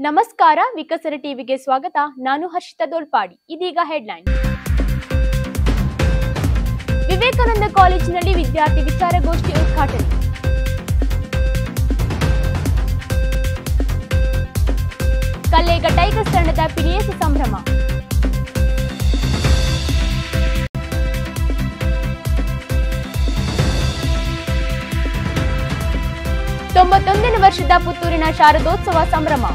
ನಮಸ್ಕಾರ, ವಿಕಸನ ಟಿವಿಗೆ ಸ್ವಾಗತ. ನಾನು ಹರ್ಷಿತಾ ದೋಲ್ಪಾಡಿ. ಇದೀಗ ಹೆಡ್ಲೈನ್. ವಿವೇಕಾನಂದ ಕಾಲೇಜಿನಲ್ಲಿ ವಿದ್ಯಾರ್ಥಿ ವಿಚಾರಗೋಷ್ಠಿ ಉದ್ಘಾಟನೆ. ಕಲ್ಲೇಗ ಟೈಗರ್ಸ್ ತಂಡದ ಪಿಲಿಯೇಸ ಸಂಭ್ರಮ. ತೊಂಬತ್ತೊಂದನೇ ವರ್ಷದ ಪುತ್ತೂರಿನ ಶಾರದೋತ್ಸವ ಸಂಭ್ರಮ.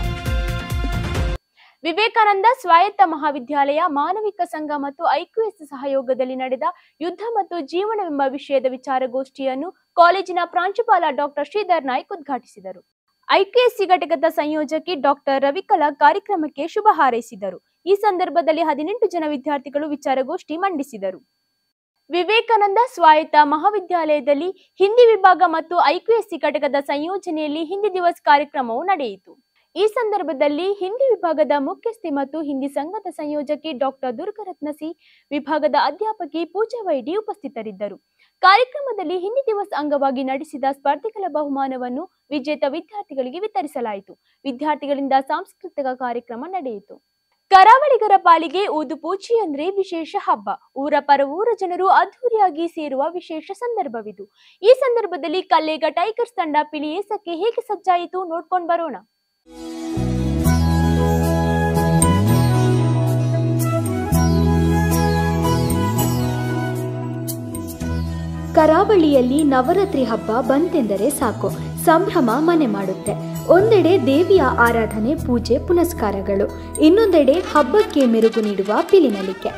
ವಿವೇಕಾನಂದ ಸ್ವಾಯತ್ತ ಮಹಾವಿದ್ಯಾಲಯ ಮಾನವಿಕ ಸಂಘ ಮತ್ತು ಐಕ್ಯೂಎಸ್ ಸಹಯೋಗದಲ್ಲಿ ನಡೆದ ಯುದ್ಧ ಮತ್ತು ಜೀವನವೆಂಬ ವಿಷಯದ ವಿಚಾರಗೋಷ್ಠಿಯನ್ನು ಕಾಲೇಜಿನ ಪ್ರಾಂಶುಪಾಲ ಡಾಕ್ಟರ್ ಶ್ರೀಧರ್ ನಾಯ್ಕ್ ಉದ್ಘಾಟಿಸಿದರು. ಐಕ್ಯೂಎಸ್ಸಿ ಘಟಕದ ಸಂಯೋಜಕಿ ಡಾಕ್ಟರ್ ರವಿಕಲಾ ಕಾರ್ಯಕ್ರಮಕ್ಕೆ ಶುಭ ಹಾರೈಸಿದರು. ಈ ಸಂದರ್ಭದಲ್ಲಿ 18 ಜನ ವಿದ್ಯಾರ್ಥಿಗಳು ವಿಚಾರಗೋಷ್ಠಿ ಮಂಡಿಸಿದರು. ವಿವೇಕಾನಂದ ಸ್ವಾಯತ್ತ ಮಹಾವಿದ್ಯಾಲಯದಲ್ಲಿ ಹಿಂದಿ ವಿಭಾಗ ಮತ್ತು ಐಕ್ಯೂಎಸ್ಸಿ ಘಟಕದ ಸಂಯೋಜನೆಯಲ್ಲಿ ಹಿಂದಿ ದಿವಸ್ ಕಾರ್ಯಕ್ರಮವು ನಡೆಯಿತು. ಈ ಸಂದರ್ಭದಲ್ಲಿ ಹಿಂದಿ ವಿಭಾಗದ ಮುಖ್ಯಸ್ಥೆ ಮತ್ತು ಹಿಂದಿ ಸಂಘದ ಸಂಯೋಜಕಿ ಡಾಕ್ಟರ್ ದುರ್ಗರತ್ನ ಸಿ, ವಿಭಾಗದ ಅಧ್ಯಾಪಕಿ ಪೂಜಾ ವೈಡಿ ಉಪಸ್ಥಿತರಿದ್ದರು. ಕಾರ್ಯಕ್ರಮದಲ್ಲಿ ಹಿಂದಿ ದಿವಸ್ ಅಂಗವಾಗಿ ನಡೆಸಿದ ಸ್ಪರ್ಧೆಗಳ ಬಹುಮಾನವನ್ನು ವಿಜೇತ ವಿದ್ಯಾರ್ಥಿಗಳಿಗೆ ವಿತರಿಸಲಾಯಿತು. ವಿದ್ಯಾರ್ಥಿಗಳಿಂದ ಸಾಂಸ್ಕೃತಿಕ ಕಾರ್ಯಕ್ರಮ ನಡೆಯಿತು. ಕರಾವಳಿಗರ ಪಾಲಿಗೆ ಊದು ಪೂಜೆ ಅಂದ್ರೆ ವಿಶೇಷ ಹಬ್ಬ. ಊರ ಪರವೂರ ಜನರು ಅದ್ದೂರಿಯಾಗಿ ಸೇರುವ ವಿಶೇಷ ಸಂದರ್ಭವಿದು. ಈ ಸಂದರ್ಭದಲ್ಲಿ ಕಲ್ಲೇಗ ಟೈಗರ್ಸ್ ತಂಡ ಪಿಲಿಯೇಸಕ್ಕೆ ಹೇಗೆ ಸಜ್ಜಾಯಿತು ನೋಡ್ಕೊಂಡು ಬರೋಣ. ಕರಾವಳಿಯಲ್ಲಿ ನವರಾತ್ರಿ ಹಬ್ಬ ಬಂತೆಂದರೆ ಸಾಕು, ಸಂಭ್ರಮ ಮನೆ ಮಾಡುತ್ತೆ. ಒಂದೆಡೆ ದೇವಿಯ ಆರಾಧನೆ, ಪೂಜೆ ಪುನಸ್ಕಾರಗಳು, ಇನ್ನೊಂದೆಡೆ ಹಬ್ಬಕ್ಕೆ ಮೆರುಗು ನೀಡುವ ಪಿಲಿನಲಿಕೆ.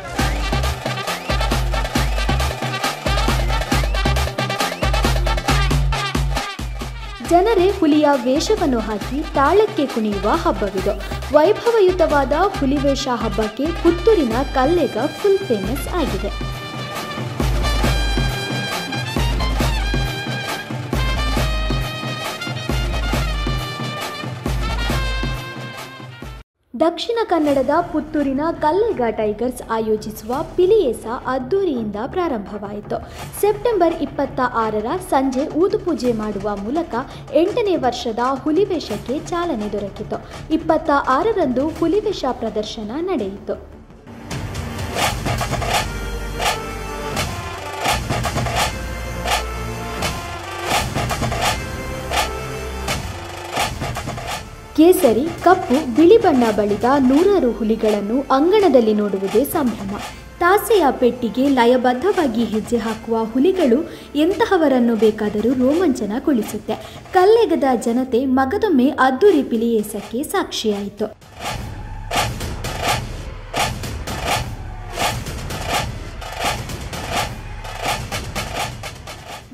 ಜನರೇ ಹುಲಿಯ ವೇಷವನ್ನು ಹಾಕಿ ತಾಳಕ್ಕೆ ಕುಣಿಯುವ ಹಬ್ಬವಿದು. ವೈಭವಯುತವಾದ ಹುಲಿವೇಷ ಹಬ್ಬಕ್ಕೆ ಪುತ್ತೂರಿನ ಕಲ್ಲೇಗ ಫುಲ್ ಫೇಮಸ್ ಆಗಿದೆ. ದಕ್ಷಿಣ ಕನ್ನಡದ ಪುತ್ತೂರಿನ ಕಲ್ಲೇಗ ಟೈಗರ್ಸ್ ಆಯೋಜಿಸುವ ಪಿಲಿಯೇಸ ಅದ್ದೂರಿಯಿಂದ ಪ್ರಾರಂಭವಾಯಿತು. ಸೆಪ್ಟೆಂಬರ್ 26ರ ಸಂಜೆ ಊದುಪೂಜೆ ಮಾಡುವ ಮೂಲಕ 8ನೇ ವರ್ಷದ ಹುಲಿವೇಷಕ್ಕೆ ಚಾಲನೆ ದೊರಕಿತು. 26ರಂದು ಹುಲಿವೇಷ ಪ್ರದರ್ಶನ ನಡೆಯಿತು. ಕೇಸರಿ, ಕಪ್ಪು, ಬಿಳಿ ಬಣ್ಣ ಬಳಿದ 100 ಹುಲಿಗಳನ್ನು ಅಂಗಣದಲ್ಲಿ ನೋಡುವುದೇ ಸಂಭ್ರಮ. ತಾಸೆಯ ಪೆಟ್ಟಿಗೆ ಲಯಬದ್ಧವಾಗಿ ಹೆಜ್ಜೆ ಹಾಕುವ ಹುಲಿಗಳು ಎಂತಹವರನ್ನು ಬೇಕಾದರೂ ರೋಮಾಂಚನಗೊಳಿಸುತ್ತೆ. ಕಲ್ಲೇಗದ ಜನತೆ ಮಗದೊಮ್ಮೆ ಅದ್ದೂರಿ ಪಿಲಿಯೇಸಕ್ಕೆ ಸಾಕ್ಷಿಯಾಯಿತು.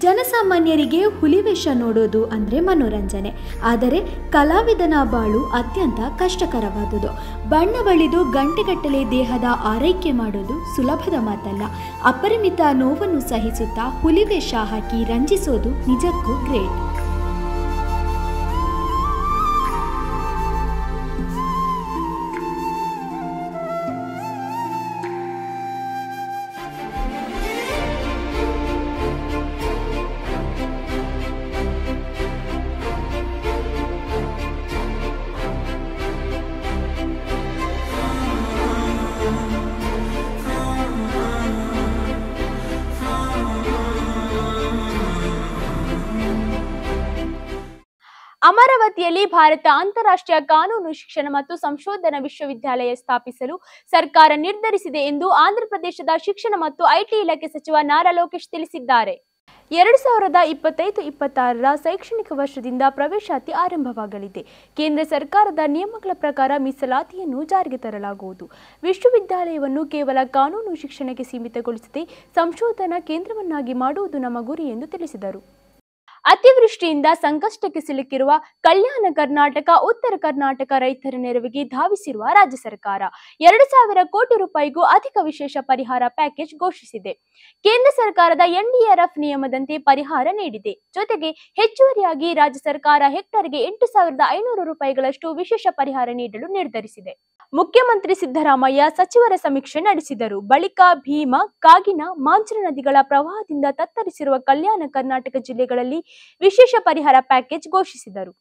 ಜನಸಾಮಾನ್ಯರಿಗೆ ಹುಲಿವೇಷ ನೋಡೋದು ಅಂದರೆ ಮನೋರಂಜನೆ. ಆದರೆ ಕಲಾವಿದನ ಬಾಳು ಅತ್ಯಂತ ಕಷ್ಟಕರವಾದುದು. ಬಣ್ಣ ಬಳಿದು ಗಂಟೆಗಟ್ಟಲೆ ದೇಹದ ಆರೈಕೆ ಮಾಡೋದು ಸುಲಭದ ಮಾತಲ್ಲ. ಅಪರಿಮಿತ ನೋವನ್ನು ಸಹಿಸುತ್ತಾ ಹುಲಿವೇಷ ಹಾಕಿ ರಂಜಿಸೋದು ನಿಜಕ್ಕೂ ಗ್ರೇಟ್. ಅಮರಾವತಿಯಲ್ಲಿ ಭಾರತ ಅಂತಾರಾಷ್ಟ್ರೀಯ ಕಾನೂನು ಶಿಕ್ಷಣ ಮತ್ತು ಸಂಶೋಧನಾ ವಿಶ್ವವಿದ್ಯಾಲಯ ಸ್ಥಾಪಿಸಲು ಸರ್ಕಾರ ನಿರ್ಧರಿಸಿದೆ ಎಂದು ಆಂಧ್ರಪ್ರದೇಶದ ಶಿಕ್ಷಣ ಮತ್ತು ಐಟಿ ಇಲಾಖೆ ಸಚಿವ ನಾರಾ ಲೋಕೇಶ್ ತಿಳಿಸಿದ್ದಾರೆ. 2025-26ರ ಶೈಕ್ಷಣಿಕ ವರ್ಷದಿಂದ ಪ್ರವೇಶಾತಿ ಆರಂಭವಾಗಲಿದೆ. ಕೇಂದ್ರ ಸರ್ಕಾರದ ನಿಯಮಗಳ ಪ್ರಕಾರ ಮೀಸಲಾತಿಯನ್ನು ಜಾರಿಗೆ ತರಲಾಗುವುದು. ವಿಶ್ವವಿದ್ಯಾಲಯವನ್ನು ಕೇವಲ ಕಾನೂನು ಶಿಕ್ಷಣಕ್ಕೆ ಸೀಮಿತಗೊಳಿಸದೆ ಸಂಶೋಧನಾ ಕೇಂದ್ರವನ್ನಾಗಿ ಮಾಡುವುದು ನಮ್ಮ ಗುರಿ ಎಂದು ತಿಳಿಸಿದರು. ಅತಿವೃಷ್ಟಿಯಿಂದ ಸಂಕಷ್ಟಕ್ಕೆ ಸಿಲುಕಿರುವ ಕಲ್ಯಾಣ ಕರ್ನಾಟಕ, ಉತ್ತರ ಕರ್ನಾಟಕ ರೈತರ ನೆರವಿಗೆ ಧಾವಿಸಿರುವ ರಾಜ್ಯ ಸರ್ಕಾರ 2,000 ಕೋಟಿ ರೂಪಾಯಿಗೂ ಅಧಿಕ ವಿಶೇಷ ಪರಿಹಾರ ಪ್ಯಾಕೇಜ್ ಘೋಷಿಸಿದೆ. ಕೇಂದ್ರ ಸರ್ಕಾರದ NDRF ನಿಯಮದಂತೆ ಪರಿಹಾರ ನೀಡಿದೆ. ಜೊತೆಗೆ ಹೆಚ್ಚುವರಿಯಾಗಿ ರಾಜ್ಯ ಸರ್ಕಾರ ಹೆಕ್ಟರ್ಗೆ 8,500 ರೂಪಾಯಿಗಳಷ್ಟು ವಿಶೇಷ ಪರಿಹಾರ ನೀಡಲು ನಿರ್ಧರಿಸಿದೆ. ಮುಖ್ಯಮಂತ್ರಿ ಸಿದ್ದರಾಮಯ್ಯ ಸಚಿವರ ಸಮೀಕ್ಷೆ ನಡೆಸಿದರು. ಬಳಿಕ ಭೀಮಾ, ಕಾಗಿನಾ, ಮಾಂಜ್ರಾ ನದಿಗಳ ಪ್ರವಾಹದಿಂದ ತತ್ತರಿಸಿರುವ ಕಲ್ಯಾಣ ಕರ್ನಾಟಕ ಜಿಲ್ಲೆಗಳಲ್ಲಿ ವಿಶೇಷ ಪರಿಹಾರ ಪ್ಯಾಕೇಜ್ ಘೋಷಿಸಿದರು.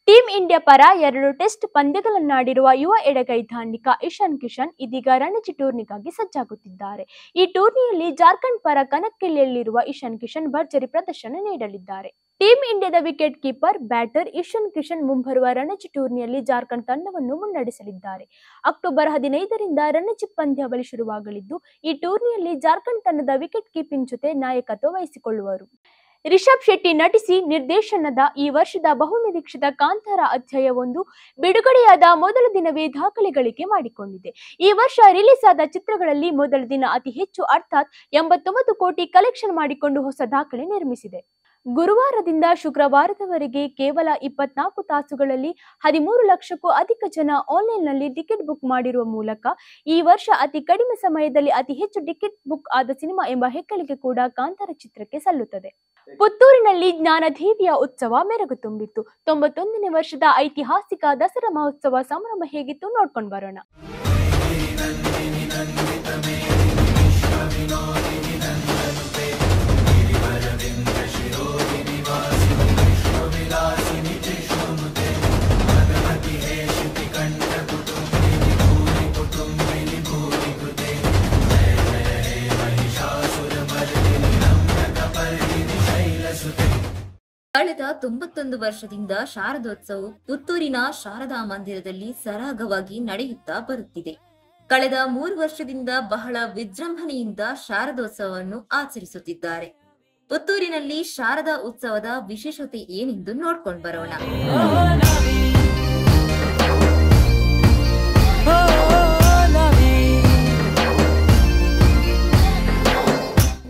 ಟೀಂ ಇಂಡಿಯಾ ಪರ 2 ಟೆಸ್ಟ್ ಪಂದ್ಯಗಳನ್ನಾಡಿರುವ ಯುವ ಎಡಗೈ ದಾಂಡಿಗ ಇಶಾನ್ ಕಿಶನ್ ಇದೀಗ ರಣಜಿ ಟೂರ್ನಿಗಾಗಿ ಸಜ್ಜಾಗುತ್ತಿದ್ದಾರೆ. ಈ ಟೂರ್ನಿಯಲ್ಲಿ ಜಾರ್ಖಂಡ್ ಪರ ಕಣಕ್ಕಿಳಿಯಲಿರುವ ಇಶಾನ್ ಕಿಶನ್ ಭರ್ಜರಿ ಪ್ರದರ್ಶನ ನೀಡಲಿದ್ದಾರೆ. ಟೀಂ ಇಂಡಿಯಾದ wicket keeper batter Ishan Kishan ಮುಂಬರುವ ರಣಜಿ ಟೂರ್ನಿಯಲ್ಲಿ ಜಾರ್ಖಂಡ್ ತಂಡವನ್ನು ಮುನ್ನಡೆಸಲಿದ್ದಾರೆ. ಅಕ್ಟೋಬರ್ 15ರಿಂದ ರಣಜಿ ಪಂದ್ಯಾವಳಿ ಶುರುವಾಗಲಿದ್ದು, ಈ ಟೂರ್ನಿಯಲ್ಲಿ ಜಾರ್ಖಂಡ್ ತಂಡದ ವಿಕೆಟ್ ಕೀಪಿಂಗ್ ಜೊತೆ ನಾಯಕತ್ವ ವಹಿಸಿಕೊಳ್ಳುವರು. ರಿಷಬ್ ಶೆಟ್ಟಿ ನಟಿಸಿ ನಿರ್ದೇಶನದ ಈ ವರ್ಷದ ಬಹುನಿರೀಕ್ಷಿತ ಕಾಂತಾರ ಅಧ್ಯಾಯ 1 ಬಿಡುಗಡೆಯಾದ ಮೊದಲ ದಿನವೇ ದಾಖಲೆ ಗಳಿಕೆ ಮಾಡಿಕೊಂಡಿದೆ. ಈ ವರ್ಷ ರಿಲೀಸ್ ಆದ ಚಿತ್ರಗಳಲ್ಲಿ ಮೊದಲ ದಿನ ಅತಿ ಹೆಚ್ಚು ಅರ್ಥಾತ್ 89 ಕೋಟಿ ಕಲೆಕ್ಷನ್ ಮಾಡಿಕೊಂಡು ಹೊಸ ದಾಖಲೆ ನಿರ್ಮಿಸಿದೆ. ಗುರುವಾರದಿಂದ ಶುಕ್ರವಾರದವರೆಗೆ ಕೇವಲ 24 ತಾಸುಗಳಲ್ಲಿ 13 ಲಕ್ಷಕ್ಕೂ ಅಧಿಕ ಜನ ಆನ್ಲೈನ್ನಲ್ಲಿ ಟಿಕೆಟ್ ಬುಕ್ ಮಾಡಿರುವ ಮೂಲಕ ಈ ವರ್ಷ ಅತಿ ಕಡಿಮೆ ಸಮಯದಲ್ಲಿ ಅತಿ ಹೆಚ್ಚು ಟಿಕೆಟ್ ಬುಕ್ ಆದ ಸಿನಿಮಾ ಎಂಬ ಹೆಗ್ಗಳಿಕೆ ಕೂಡ ಕಾಂತಾರ ಚಿತ್ರಕ್ಕೆ ಸಲ್ಲುತ್ತದೆ. ಪುತ್ತೂರಿನಲ್ಲಿ ಜ್ಞಾನದೇವಿಯ ಉತ್ಸವ ಮೆರುಗು ತುಂಬಿತ್ತು. 91ನೇ ವರ್ಷದ ಐತಿಹಾಸಿಕ ದಸರಾ ಮಹೋತ್ಸವ ಸಂಭ್ರಮ ಹೇಗಿತ್ತು ನೋಡ್ಕೊಂಡು ಬರೋಣ. ಕಳೆದ 91 ವರ್ಷದಿಂದ ಶಾರದೋತ್ಸವವು ಪುತ್ತೂರಿನ ಶಾರದಾ ಮಂದಿರದಲ್ಲಿ ಸರಾಗವಾಗಿ ನಡೆಯುತ್ತಾ ಬರುತ್ತಿದೆ. ಕಳೆದ 3 ವರ್ಷದಿಂದ ಬಹಳ ವಿಜೃಂಭಣೆಯಿಂದ ಶಾರದೋತ್ಸವವನ್ನು ಆಚರಿಸುತ್ತಿದ್ದಾರೆ. ಪುತ್ತೂರಿನಲ್ಲಿ ಶಾರದಾ ಉತ್ಸವದ ವಿಶೇಷತೆ ಏನೆಂದು ನೋಡ್ಕೊಂಡು ಬರೋಣ.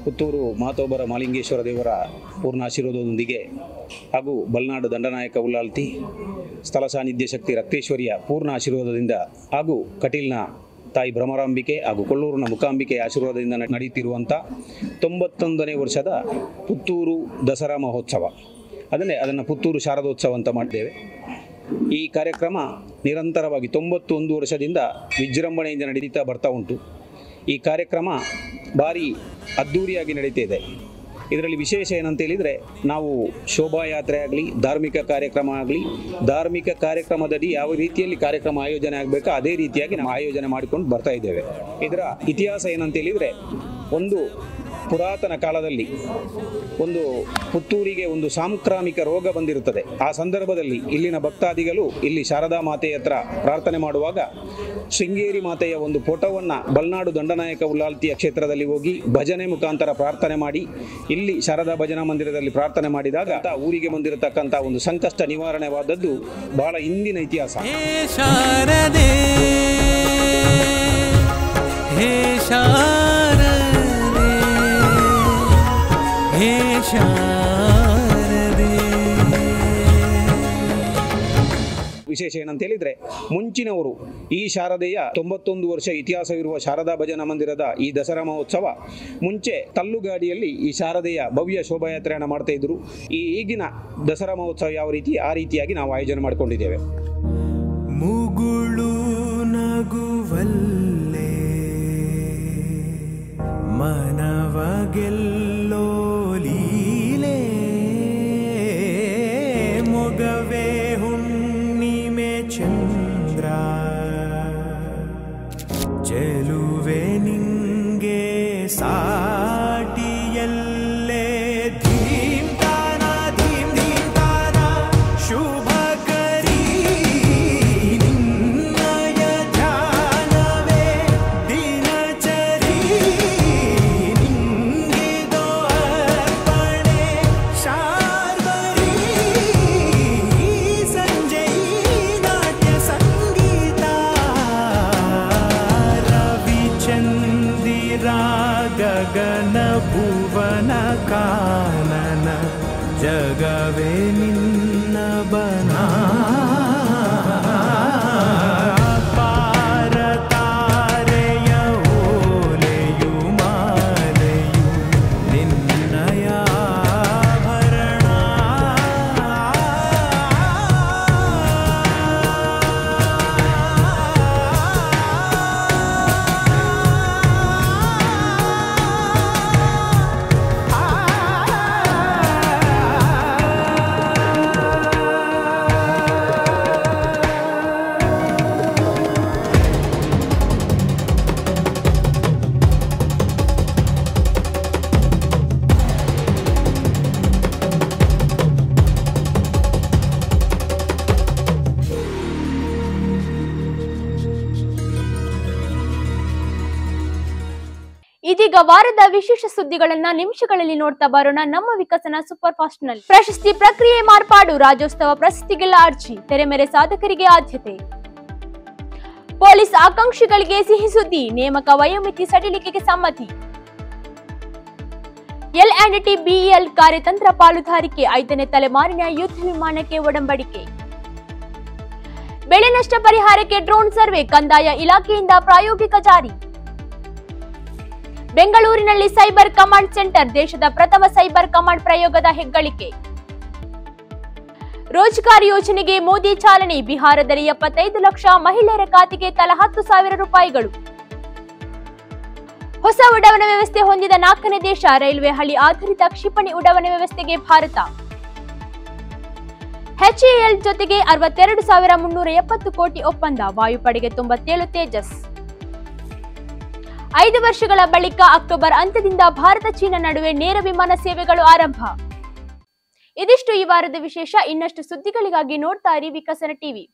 ಪುತ್ತೂರು ಮಾತೋಬರ ಮಾಲಿಂಗೇಶ್ವರ ದೇವರ ಪೂರ್ಣ ಆಶೀರ್ವಾದದೊಂದಿಗೆ ಹಾಗೂ ಬಲ್ನಾಡು ದಂಡನಾಯಕ ಉಲ್ಲಾಲ್ತಿ ಸ್ಥಳ ಸಾನ್ನಿಧ್ಯ ಶಕ್ತಿ ರಕ್ತೇಶ್ವರಿಯ ಪೂರ್ಣ ಆಶೀರ್ವಾದದಿಂದ ಹಾಗೂ ಕಟೀಲ್ನ ತಾಯಿ ಭ್ರಮರಾಂಬಿಕೆ ಹಾಗೂ ಕೊಳ್ಳೂರಿನ ಮುಖಾಂಬಿಕೆಯ ಆಶೀರ್ವಾದದಿಂದ ನಡೆಯುತ್ತಿರುವಂಥ 91ನೇ ವರ್ಷದ ಪುತ್ತೂರು ದಸರಾ ಮಹೋತ್ಸವ, ಅದನ್ನು ಪುತ್ತೂರು ಶಾರದೋತ್ಸವ ಅಂತ ಮಾಡಿದ್ದೇವೆ. ಈ ಕಾರ್ಯಕ್ರಮ ನಿರಂತರವಾಗಿ 91 ವರ್ಷದಿಂದ ವಿಜೃಂಭಣೆಯಿಂದ ನಡೀತಾ ಬರ್ತಾ ಉಂಟು. ಈ ಕಾರ್ಯಕ್ರಮ ಭಾರಿ ಅದ್ಧೂರಿಯಾಗಿ ನಡೀತಾ ಇದೆ. ಇದರಲ್ಲಿ ವಿಶೇಷ ಏನಂತ ಹೇಳಿದರೆ, ನಾವು ಶೋಭಾಯಾತ್ರೆ ಆಗಲಿ, ಧಾರ್ಮಿಕ ಕಾರ್ಯಕ್ರಮ ಆಗಲಿ, ಧಾರ್ಮಿಕ ಕಾರ್ಯಕ್ರಮದಡಿ ಯಾವ ರೀತಿಯಲ್ಲಿ ಕಾರ್ಯಕ್ರಮ ಆಯೋಜನೆ ಆಗಬೇಕೋ ಅದೇ ರೀತಿಯಾಗಿ ನಾವು ಆಯೋಜನೆ ಮಾಡಿಕೊಂಡು ಬರ್ತಾ ಇದ್ದೇವೆ. ಇದರ ಇತಿಹಾಸ ಏನಂತ ಹೇಳಿದರೆ, ಒಂದು ಪುರಾತನ ಕಾಲದಲ್ಲಿ ಒಂದು ಪುತ್ತೂರಿಗೆ ಒಂದು ಸಾಂಕ್ರಾಮಿಕ ರೋಗ ಬಂದಿರುತ್ತದೆ. ಆ ಸಂದರ್ಭದಲ್ಲಿ ಇಲ್ಲಿನ ಭಕ್ತಾದಿಗಳು ಇಲ್ಲಿ ಶಾರದಾ ಮಾತೆಯ ಹತ್ರ ಪ್ರಾರ್ಥನೆ ಮಾಡುವಾಗ ಶೃಂಗೇರಿ ಮಾತೆಯ ಒಂದು ಫೋಟೋವನ್ನು ಬಲ್ನಾಡು ದಂಡನಾಯಕ ಉಲ್ಲಾಲ್ತಿಯ ಕ್ಷೇತ್ರದಲ್ಲಿ ಹೋಗಿ ಭಜನೆ ಮುಖಾಂತರ ಪ್ರಾರ್ಥನೆ ಮಾಡಿ ಇಲ್ಲಿ ಶಾರದಾ ಭಜನಾ ಮಂದಿರದಲ್ಲಿ ಪ್ರಾರ್ಥನೆ ಮಾಡಿದಾಗ ಊರಿಗೆ ಬಂದಿರತಕ್ಕಂಥ ಒಂದು ಸಂಕಷ್ಟ ನಿವಾರಣೆವಾದದ್ದು ಬಹಳ ಹಿಂದಿನ ಇತಿಹಾಸ. ವಿಶೇಷ ಏನಂತ ಹೇಳಿದ್ರೆ, ಮುಂಚಿನವರು ಈ ಶಾರದೆಯ 91 ವರ್ಷ ಇತಿಹಾಸವಿರುವ ಶಾರದಾ ಭಜನಾ ಮಂದಿರದ ಈ ದಸರಾ ಮಹೋತ್ಸವ ಮುಂಚೆ ತಳ್ಳುಗಾಡಿಯಲ್ಲಿ ಈ ಶಾರದೆಯ ಭವ್ಯ ಶೋಭಾಯಾತ್ರೆಯನ್ನು ಮಾಡ್ತಾ ಇದ್ರು. ಈಗಿನ ದಸರಾ ಮಹೋತ್ಸವ ಯಾವ ರೀತಿ ಆ ರೀತಿಯಾಗಿ ನಾವು ಆಯೋಜನೆ ಮಾಡಿಕೊಂಡಿದ್ದೇವೆ. ಮುಗುಳು ನಗುವಲ್ಲೇ ಮನವಗೆಲ್ಲೋ ಲೀಲೆ ಮೊಗವೇ ಹುಣ್ಣಿಮೆ ಚಂದ್ರ ಚೆಲುವೆ ನಿಂಗೆ ಸಾಟಿಯಲ್ಲೇ ಧೀಮ್ ತಾನ ಧೀಮ್ ಧೀಮ್ ತಾನ ಶುಭ ಕರಿ ನಿನ್ನಯ ಧ್ಯಾನವೇ ದಿನಚರಿ ನಿಂಗಿದೋ ಜಗವೇ ನಿನ್ನ ಬನಾ ಇದೀಗ ವಾರದ ವಿಶೇಷ ಸುದ್ದಿಗಳನ್ನ ನಿಮಿಷಗಳಲ್ಲಿ ನೋಡ್ತಾ ಬರೋಣ ನಮ್ಮ ವಿಕಸನ ಸೂಪರ್ ಫಾಸ್ಟ್ ನಲ್ಲಿ. ಪ್ರಶಸ್ತಿ ಪ್ರಕ್ರಿಯೆ ಮಾರ್ಪಾಡು, ರಾಜ್ಯೋತ್ಸವ ಪ್ರಶಸ್ತಿಗೆಲ್ಲ ಅರ್ಜಿ, ತೆರೆಮೆರೆ ಸಾಧಕರಿಗೆ ಆದ್ಯತೆ. ಪೊಲೀಸ್ ಆಕಾಂಕ್ಷಿಗಳಿಗೆ ಸಿಹಿ ಸುದ್ದಿ, ನೇಮಕ ವಯೋಮಿತಿ ಸಡಿಲಿಕೆಗೆ ಸಮ್ಮತಿ. L&T BEL ಕಾರ್ಯತಂತ್ರ ಪಾಲುದಾರಿಕೆ, 5ನೇ ತಲೆಮಾರಿನ ಯುದ್ಧ ವಿಮಾನಕ್ಕೆ ಒಡಂಬಡಿಕೆ. ಬೆಳೆ ನಷ್ಟ ಪರಿಹಾರಕ್ಕೆ ಡ್ರೋನ್ ಸರ್ವೆ, ಕಂದಾಯ ಇಲಾಖೆಯಿಂದ ಪ್ರಾಯೋಗಿಕ ಜಾರಿ. ಬೆಂಗಳೂರಿನಲ್ಲಿ ಸೈಬರ್ ಕಮಾಂಡ್ ಸೆಂಟರ್, ದೇಶದ ಪ್ರಥಮ ಸೈಬರ್ ಕಮಾಂಡ್ ಪ್ರಯೋಗದ ಹೆಗ್ಗಳಿಕೆ. ರೋಜ್ಗಾರ್ ಯೋಜನೆಗೆ ಮೋದಿ ಚಾಲನೆ, ಬಿಹಾರದಲ್ಲಿ 75 ಲಕ್ಷ ಮಹಿಳೆಯರ ಖಾತೆಗೆ ತಲಾ 10,000 ರೂಪಾಯಿಗಳು. ಹೊಸ ಉಡಾವಣಾ ವ್ಯವಸ್ಥೆ ಹೊಂದಿದ 4ನೇ ದೇಶ, ರೈಲ್ವೆ ಹಳಿ ಆಧಾರಿತ ಕ್ಷಿಪಣಿ ಉಡಾವಣಾ ವ್ಯವಸ್ಥೆಗೆ ಭಾರತ. HAL ಜೊತೆಗೆ 62,370 ಕೋಟಿ ಒಪ್ಪಂದ, ವಾಯುಪಡೆಗೆ 97 ತೇಜಸ್. 5 ವರ್ಷಗಳ ಬಳಿಕ ಅಕ್ಟೋಬರ್ ಅಂತ್ಯದಿಂದ ಭಾರತ ಚೀನಾ ನಡುವೆ ನೇರ ವಿಮಾನ ಸೇವೆಗಳು ಆರಂಭ. ಇದಿಷ್ಟು ಈ ವಾರದ ವಿಶೇಷ. ಇನ್ನಷ್ಟು ಸುದ್ದಿಗಳಿಗಾಗಿ ನೋಡ್ತಾ ಇರಿ ವಿಕಸನ ಟಿವಿ.